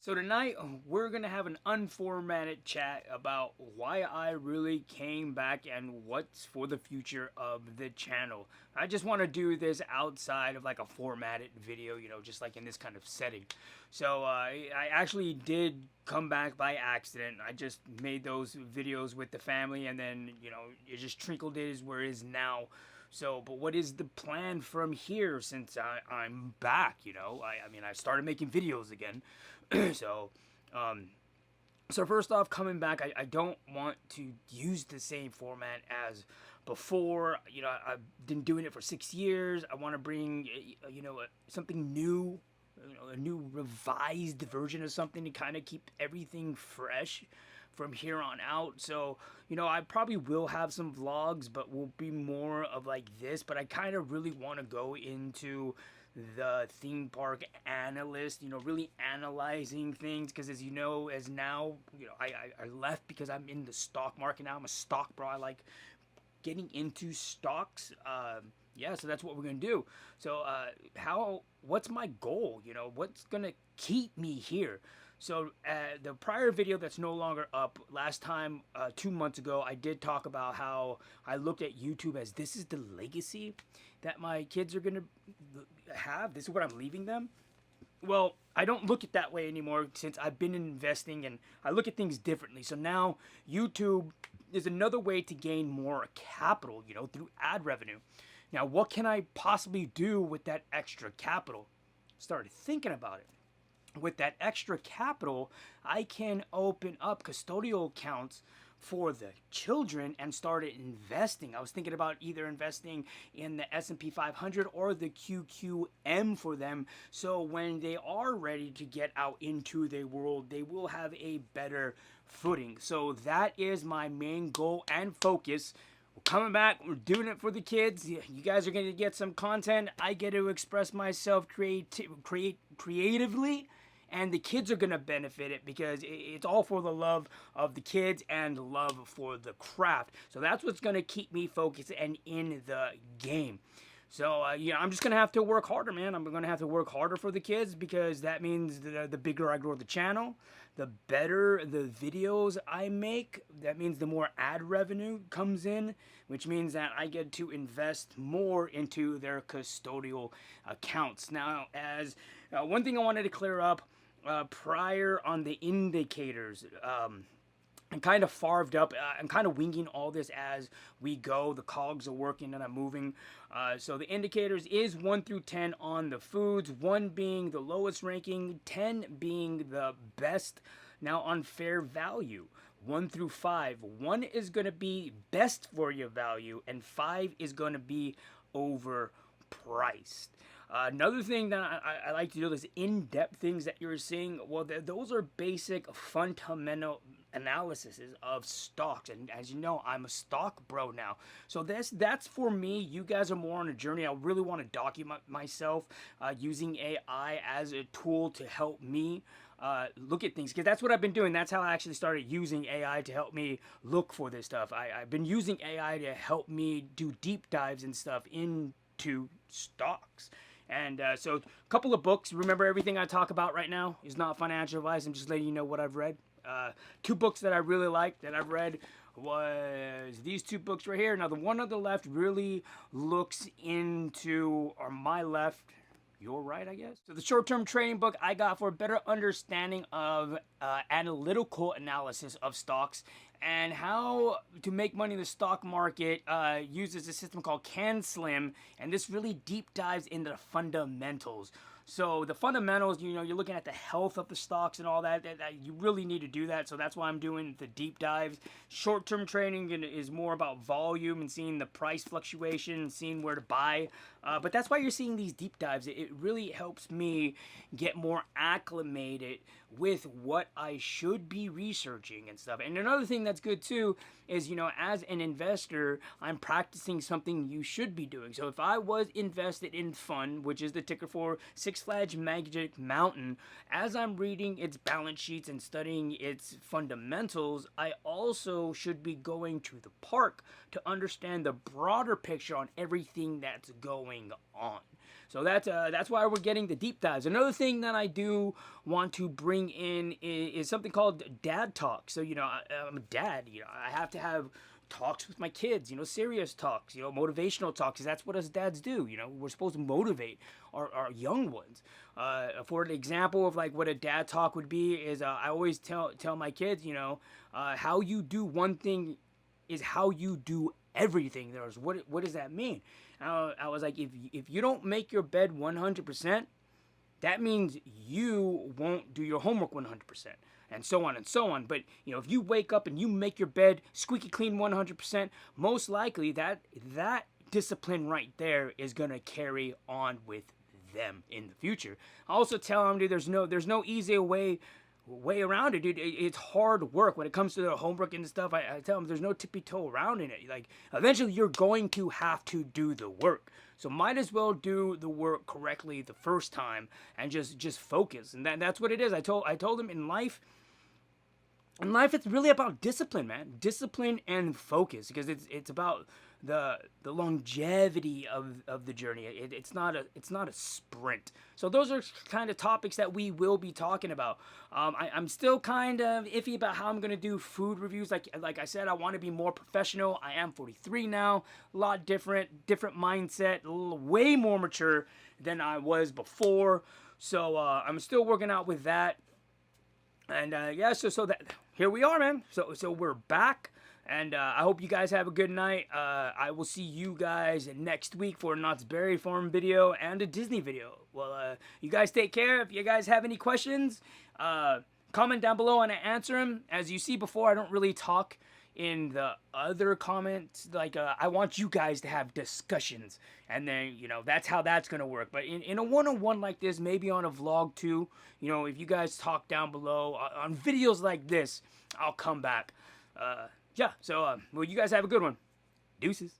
So tonight we're gonna have an unformatted chat about why I really came back and what's for the future of the channel. I just want to do this outside of like a formatted video, just like in this kind of setting. So I actually did come back by accident. I just made those videos with the family, and then it just trickled is where it is now. So, but what is the plan from here since I'm back? I mean, I started making videos again. so, um, so first off, coming back, I don't want to use the same format as before. I've been doing it for 6 years. I want to bring, something new, a new revised version of something to kind of keep everything fresh from here on out. So, I probably will have some vlogs, but will be more of like this. But I kind of really want to go into the theme park analyst, really analyzing things. Because as now, I left because I'm in the stock market now. I'm a stock bro. I like getting into stocks. Yeah, so that's what we're gonna do. So, what's my goal? What's gonna keep me here? So, the prior video that's no longer up, last time, 2 months ago, I did talk about how I looked at YouTube as this is the legacy that my kids are gonna have. This is what I'm leaving them. Well, I don't look at that way anymore since I've been investing, and I look at things differently. So now YouTube is another way to gain more capital, through ad revenue. Now, what can I possibly do with that extra capital? Started thinking about it. With that extra capital, I can open up custodial accounts for the children and started investing. I was thinking about either investing in the S&P 500 or the QQM for them, so when they are ready to get out into the world, they will have a better footing. So that is my main goal and focus. We're coming back. We're doing it for the kids. You guys are going to get some content. I get to express myself creatively, and the kids are going to benefit it because it's all for the love of the kids and love for the craft. So that's what's going to keep me focused and in the game. So, I'm just going to have to work harder, man. I'm going to have to work harder for the kids because that means the bigger I grow the channel, the better the videos I make. That means the more ad revenue comes in, which means that I get to invest more into their custodial accounts. Now, as one thing I wanted to clear up, prior on the indicators, I'm kind of farved up. I'm kind of winging all this as we go. The cogs are working and I'm moving. So the indicators is 1 through 10 on the foods, 1 being the lowest ranking, 10 being the best. Now on fair value, 1 through 5. 1 is going to be best for your value, and 5 is going to be overpriced. Another thing that I like to do is in-depth things that you're seeing. Well, those are basic fundamental analyses of stocks, and as you know, I'm a stock bro now. So that's for me. You guys are more on a journey. I really want to document myself using AI as a tool to help me look at things, because that's what I've been doing. That's how I actually started using AI to help me look for this stuff. I've been using AI to help me do deep dives and stuff into stocks. And so a couple of books. Remember, everything I talk about right now is not financial advice. I'm just letting you know what I've read. 2 books that I really like that I've read was these 2 books right here. Now, the one on the left really looks into, or my left, your right, I guess. So the short-term trading book I got for a better understanding of analytical analysis of stocks and how to make money in the stock market, uses a system called CanSlim, and this really deep dives into the fundamentals. So the fundamentals, you're looking at the health of the stocks and all that, you really need to do that. So that's why I'm doing the deep dives. Short-term trading is more about volume and seeing the price fluctuation and seeing where to buy. But that's why you're seeing these deep dives. It really helps me get more acclimated with what I should be researching and stuff. And another thing that's good too is, as an investor, I'm practicing something you should be doing. So if I was invested in FUN, which is the ticker for Six Flags Magic Mountain, as I'm reading its balance sheets and studying its fundamentals, I also should be going to the park to understand the broader picture on everything that's going on. So that's why we're getting the deep dives. Another thing that I do want to bring in is something called dad talk. So I'm a dad. I have to have talks with my kids, serious talks, motivational talks, 'cause that's what us dads do. We're supposed to motivate our young ones. For an example of like what a dad talk would be is I always tell my kids, how you do one thing is how you do everything. What does that mean? I was like, if you don't make your bed 100%, that means you won't do your homework 100%, and so on and so on. But if you wake up and you make your bed squeaky clean 100%, most likely that discipline right there is gonna carry on with them in the future. I also tell them, dude, there's no easy way around it, dude. It's hard work when it comes to the homework and stuff. I tell them there's no tippy toe around in it. Like, eventually you're going to have to do the work, so might as well do the work correctly the first time and just focus. And that's what it is. I told them in life, it's really about discipline, man. Discipline and focus, because it's about the longevity of the journey. It's not a sprint. So those are kind of topics that we will be talking about. I'm still kind of iffy about how I'm gonna do food reviews. Like I said, I want to be more professional. I am 43 now, a lot different mindset, way more mature than I was before. So I'm still working out with that. And yeah, so that here we are, man. So we're back. And I hope you guys have a good night. I will see you guys next week for a Knott's Berry Farm video and a Disney video. Well, you guys take care. If you guys have any questions, comment down below and I answer them. As you see before, I don't really talk in the other comments. Like, I want you guys to have discussions. And then, that's how that's going to work. But in a one-on-one like this, maybe on a vlog too, if you guys talk down below on videos like this, I'll come back. Yeah, so, well, you guys have a good one. Deuces.